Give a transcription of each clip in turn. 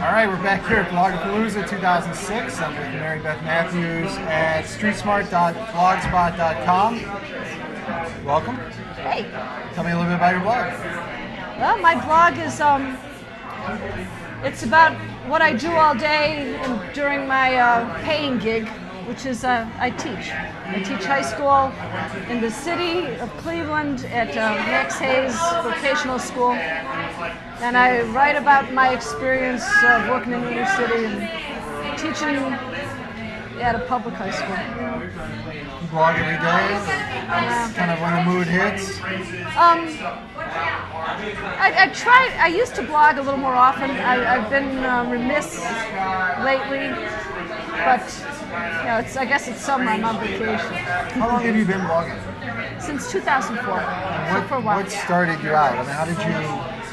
All right, we're back here at Bloggapalooza 2006. I'm with Mary Beth Matthews at streetsmart.blogspot.com. Welcome. Hey. Tell me a little bit about your blog. Well, my blog is it's about what I do all day and during my paying gig, which is I teach. I teach high school in the city of Cleveland at Max Hayes Vocational School, and I write about my experience working in the inner city and teaching at a public high school. You blog every day? Yeah. Kind of when the mood hits? I used to blog a little more often. I've been remiss lately, but I guess it's summer. I'm on vacation. How long have you been blogging? Since 2004. So for a while. What started you out? I mean, how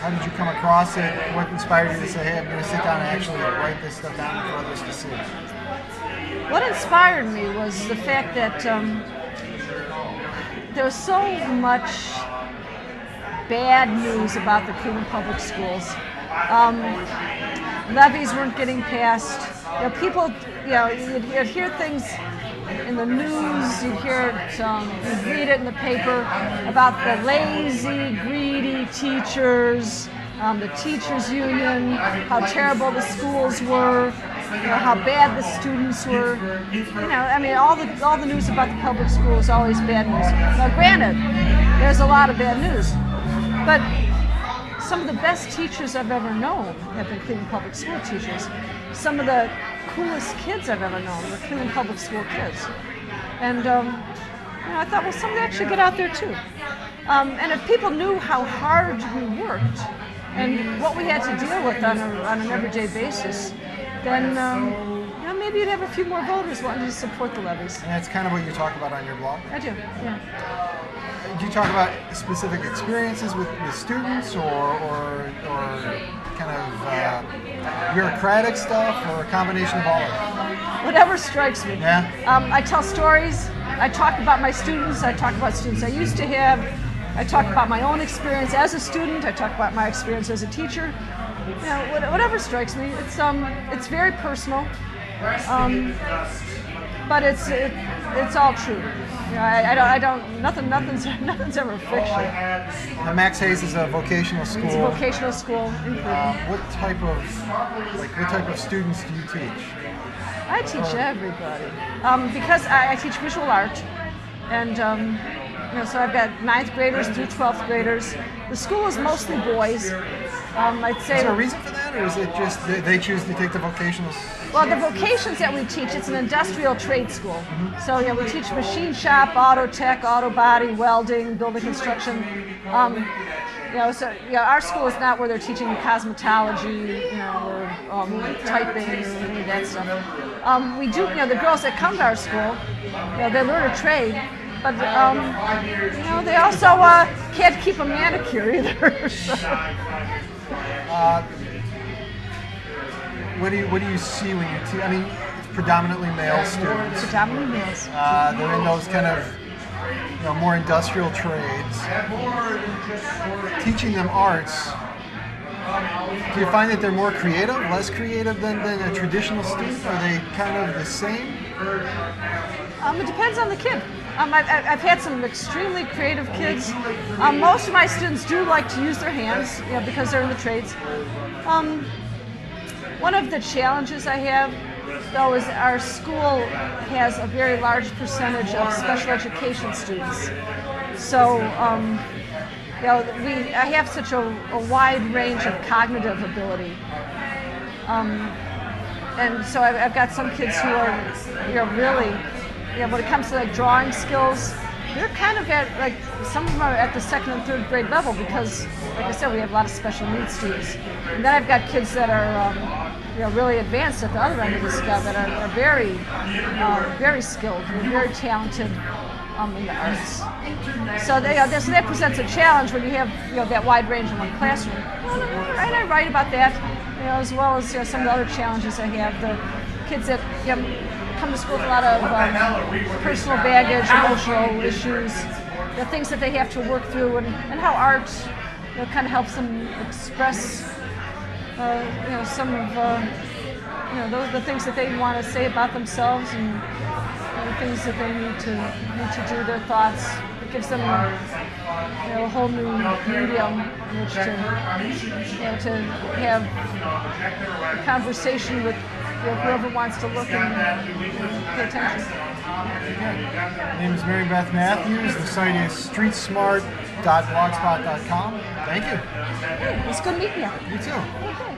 did you come across it? What inspired you to say, hey, I'm going to sit down and actually write this stuff down for others to see? What inspired me was the fact that there was so much bad news about the Cleveland public schools. Levies weren't getting passed. People, you'd hear things in the news, you'd read it in the paper about the lazy, greedy teachers, the teachers union, how terrible the schools were, how bad the students were. All the news about the public school is always bad news. Now, granted, there's a lot of bad news, but some of the best teachers I've ever known have been Cleveland public school teachers. Some of the coolest kids I've ever known were Cleveland public school kids. And I thought, well, some of that should get out there too. And if people knew how hard we worked and what we had to deal with on an everyday basis, then maybe you'd have a few more voters wanting to support the levies. And that's kind of what you talk about on your blog? I do, yeah. Do you talk about specific experiences with students or kind of bureaucratic stuff, or a combination of all of it? Whatever strikes me. Yeah? I tell stories. I talk about my students. I talk about students I used to have. I talk about my own experience as a student. I talk about my experience as a teacher. Whatever strikes me. It's very personal, but it's all true. Nothing's ever fiction. Now, Max Hayes is a vocational school. It's a vocational school in Cleveland. What type of students do you teach? I teach everybody because I teach visual art, and so I've got 9th graders through 12th graders. The school is mostly boys. I'd say. Is there a reason for that, or is it just they choose to take the vocational? Well, the vocations that we teach, it's an industrial trade school. Mm-hmm. So we teach machine shop, auto tech, auto body, welding, building construction. Our school is not where they're teaching cosmetology, or typing, or any of that stuff. We do, the girls that come to our school, they learn a trade. But they also can't keep a manicure either. So. What do you see when you teach? I mean, it's predominantly male students. Predominantly males. They're in those kind of more industrial trades. Teaching them arts. Do you find that they're more creative, less creative than a traditional student? Are they kind of the same? It depends on the kid. I've had some extremely creative kids. Most of my students do like to use their hands, because they're in the trades. One of the challenges I have, though, is our school has a very large percentage of special education students. So, I have such a wide range of cognitive ability. And so I've got some kids who are, really, when it comes to drawing skills, they're kind of at some of them are at the 2nd and 3rd grade level because, like I said, we have a lot of special needs students. And then I've got kids that are, really advanced at the other end of the scale that are very, very skilled, very talented in the arts. So that presents a challenge when you have that wide range in one classroom. And I write about that, as well as some of the other challenges I have. The kids that come to school with a lot of personal baggage, emotional issues, the things that they have to work through, and how art kind of helps them express some of those the things that they want to say about themselves and the things that they need to do, their thoughts. It gives them a whole new medium in which to have a conversation with whoever wants to look and pay attention. My name is Mary Beth Matthews. The site is streetsmart.blogspot.com. Thank you. Hey, it's good meeting you. You too. Okay.